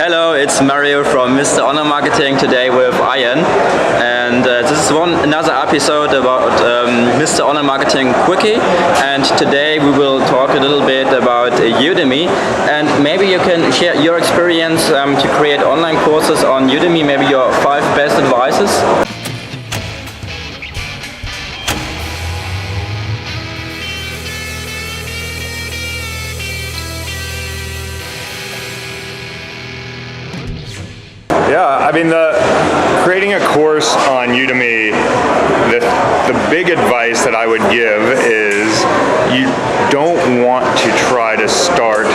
Hello, it's Mario from Mr. Online Marketing today with Ian, and this is another episode about Mr. Online Marketing Quickie, and today we will talk a little bit about Udemy, and maybe you can share your experience to create online courses on Udemy, maybe your 5 best advices. Yeah, I mean, creating a course on Udemy, the big advice that I would give is you don't want to try to start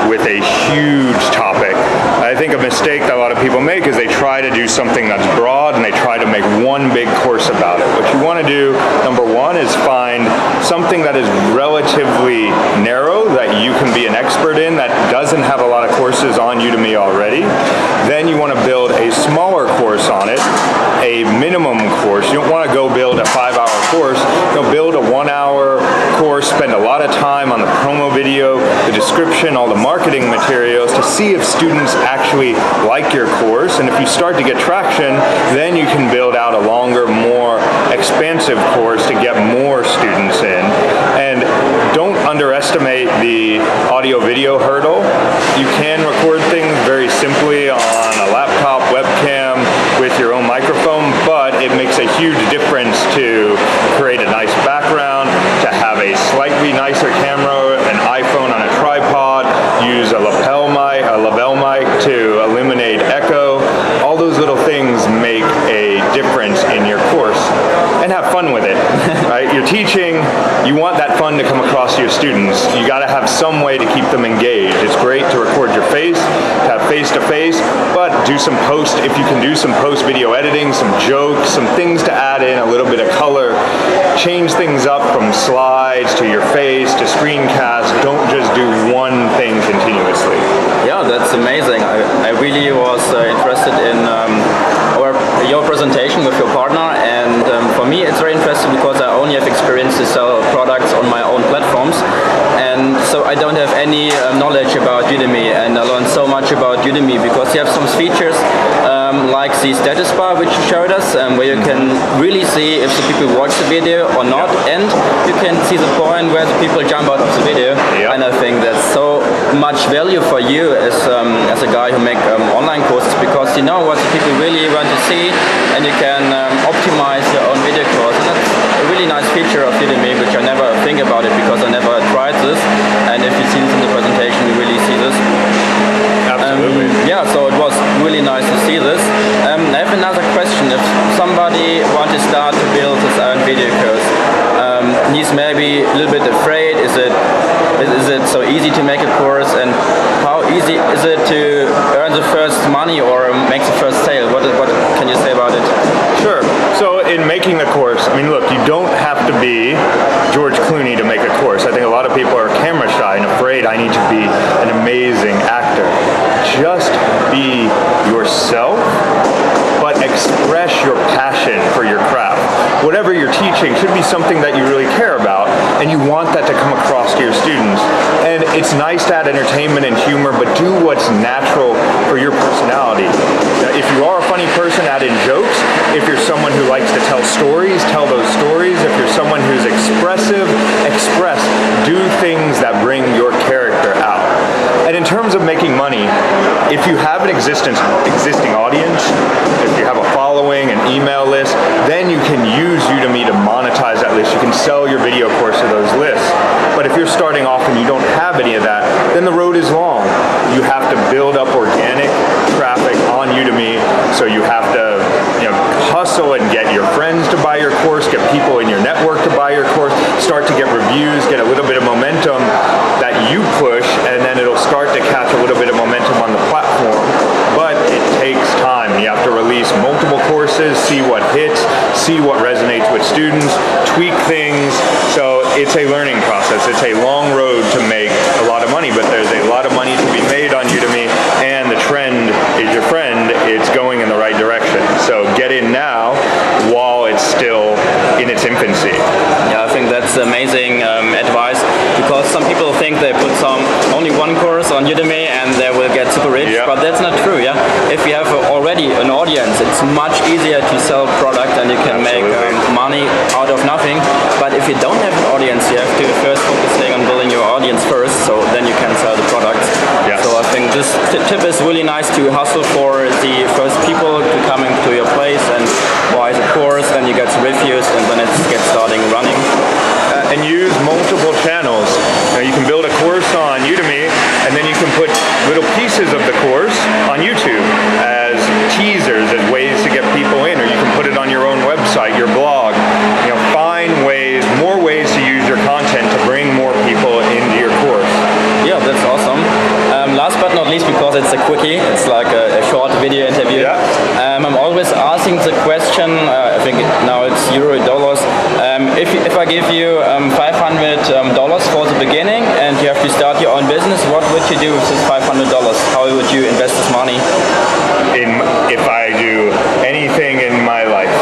with a huge topic. I think a mistake that a lot of people make is they try to do something that's broad and they try to make one big course about it. What you want to do, number one, is find something that is relatively narrow, that you can be an expert in, that doesn't have a lot of courses on Udemy already. Then you want to build a smaller course on it, a minimum course. You don't want to go build a 5-hour course. You'll build a 1-hour course, spend a lot of time on the promo video, the description, all the marketing materials to see if students actually like your course. And if you start to get traction, then you can build out a longer, more expansive course to get more students in. And don't underestimate the audio-video hurdle. You can record things very simply on a laptop, webcam, with your own microphone, but it makes a huge difference to create a nice background, to have a slightly nicer camera, an iPhone on a tripod, use a lapel mic to eliminate echo. All those little things make a difference in your course. And have fun with it, right? You're teaching, you want that fun to come across to your students. You got to have some way to keep them engaged. It's great to record your face, to have face-to-face, but do some if you can do some post-video editing, some jokes, some things to add in, a little bit of color, change things up from slides to your face to screencast. Don't just do one thing continuously. Yeah, that's amazing. I really was interested in your presentation with your partner, and for me it's very interesting because I only have experience to sell products on my own platforms, and so I don't have any knowledge about Udemy, and I learned so much about Udemy because you have some features like the status bar which you showed us, where you can really see if the people watch the video or not, and you can see the point where the people jump out of the video. And I think that's so much value for you as a guy who make online courses, because you know what the people really want to see, and you can optimize your own video course. And that's a really nice feature of Udemy, which I never think about it because I never tried this, and if you see this in the presentation you really see this. Absolutely. Yeah, so it was really nice to see this. I have another question. If somebody wants to start to build his own video course, he's maybe a little bit afraid. Is it so easy to make a course, and how easy is it to earn the first money or make the first sale? What can you say about it? Sure. So in making the course, I mean, look, you don't have to be George Clooney to make a course. I think a lot of people are camera shy and afraid I need to be an amazing actor. Just be yourself, but express your passion for your craft. Whatever you're teaching should be something that you really care about, and you want that to come across to your students. And it's nice to add entertainment and humor, but do what's natural for your personality. If you are a funny person, add in jokes. If you're someone who likes to tell stories, tell those stories. If you're someone who's expressive, express. Do things that bring your character out. And in terms of making money, if you have an existing audience, if you have a following, an email list, then you can use Udemy to monetize that list. You can sell your video course to those lists. But if you're starting off and you don't have any of that, then the road is long. You have to build up organic traffic on Udemy, so you have to hustle and get your friends to buy your course, get people in your network to buy your course, start to get reviews, get a little bit of momentum that you push, and then it'll start to catch a little bit of momentum on the platform. But it takes time. You have to release multiple courses, see what hits, see what resonates with students, tweak things. So it's a learning process. It's a long road to make a lot of money, but there's a lot of money to be made on Udemy, and the trend is your friend. It's going in the right direction. So get in now while it's still in its infancy. Yeah, I think that's amazing advice, because some people think they put only one course on Udemy and they will get super rich, but that's not true, yeah. If you have already an audience, it's much easier to sell product and you can make money out of nothing. But if you don't have an audience, you have to first focusing on building your audience first, so then you can sell the products. Yes. So I think this tip is really nice to hustle for the first people to come into your place and buy the course, then you get reviews, and then it gets starting running. And use multiple channels. You can build a course on Udemy, and then you can put little pieces of the course on YouTube as teasers, as ways to get people in, or you can put it on your own website, your blog. Find ways, more ways to use your content to bring more people into your course. Yeah, that's awesome. Last but not least, because it's a quickie, it's like a short video interview. Yeah. I'm always asking the question, I think now it's euro dollars, if I give you $500 for the beginning and you have to start your own business, what would you do with this $500? How would you invest this money? If I do anything in my life.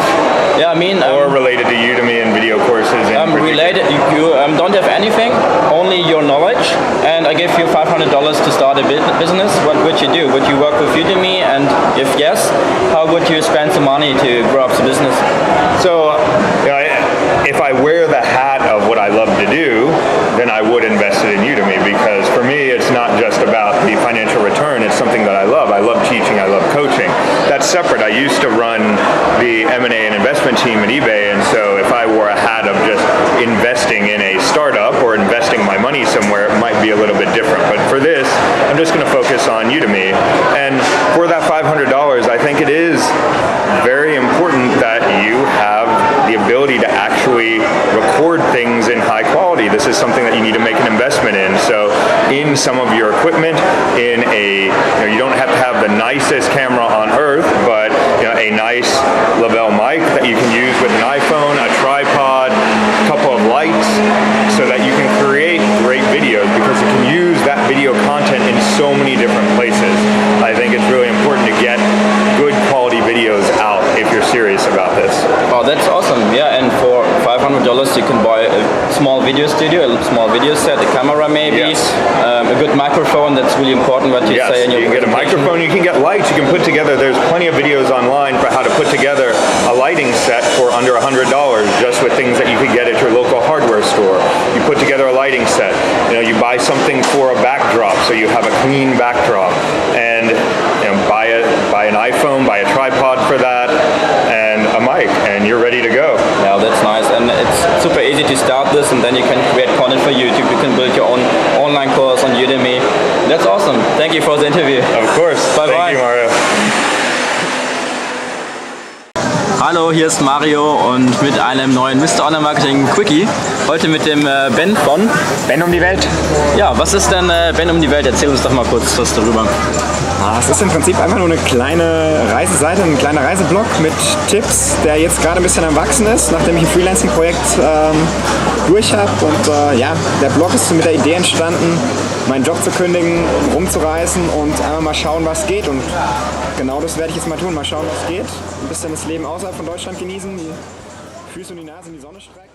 Yeah, I mean... or related to Udemy and video courses in related, you don't have anything, only your knowledge, and I give you $500 to start a business. What would you do? Would you work with Udemy, and if yes, how would you spend the money to grow up the business? So, if I wear the hat of what I love to do, then I would invest it in Udemy, because for me it's not just about the financial return, it's something that I love. I love teaching, I love coaching. That's separate. I used to run the M&A and investment team at eBay, and so if I wore a hat of just investing in a startup or investing my money somewhere, it might be a little bit different. But for this, I'm just going to focus on Udemy. And for that $500, I think it is very important that you have the ability to actually record things in high quality. This is something that you need to make an investment in. So in some of your equipment, in a, you don't have to have the nicest camera on earth, but a nice Lavelle mic that you can use with an iPhone, a tripod, a couple of lights, so that you can create great videos, because you can use that video content in so many different places. I think it's really important to get good quality videos out if you're serious about this. Oh, that's awesome. Yeah, and for $500 you can buy a small video studio, a small video set, a camera maybe, yes. A good microphone. That's really important what you say in your you can get a microphone, you can get lights, you can put together, there's plenty of videos online for how to put together a lighting set for under $100, just with things that you could get at your local hardware store. You put together a lighting set, you buy something for a backdrop, so you have a clean backdrop, and buy an iPhone, buy a tripod for that, and a mic, and you're ready to go. Yeah, that's nice, and it's super easy to start this, and then you can create content for YouTube. You can build your own online course on Udemy. That's awesome. Thank you for the interview. Of course. Bye bye. Thank you, Mario. Hallo, hier ist Mario und mit einem neuen Mr-Online-Marketing Quickie. Heute mit dem Ben von Ben um die Welt. Ja, was ist denn Ben um die Welt? Erzähl uns doch mal kurz was darüber. Es ist im Prinzip einfach nur eine kleine Reiseseite, ein kleiner Reiseblog mit Tipps, der jetzt gerade ein bisschen am Wachsen ist, nachdem ich ein Freelancing-Projekt durch habe. Und der Blog ist mit der Idee entstanden, meinen Job zu kündigen, rumzureisen und einmal mal schauen, was geht. Und genau das werde ich jetzt mal tun, mal schauen, was geht. Ein bisschen das Leben außerhalb von Deutschland genießen, die Füße und die Nase in die Sonne strecken.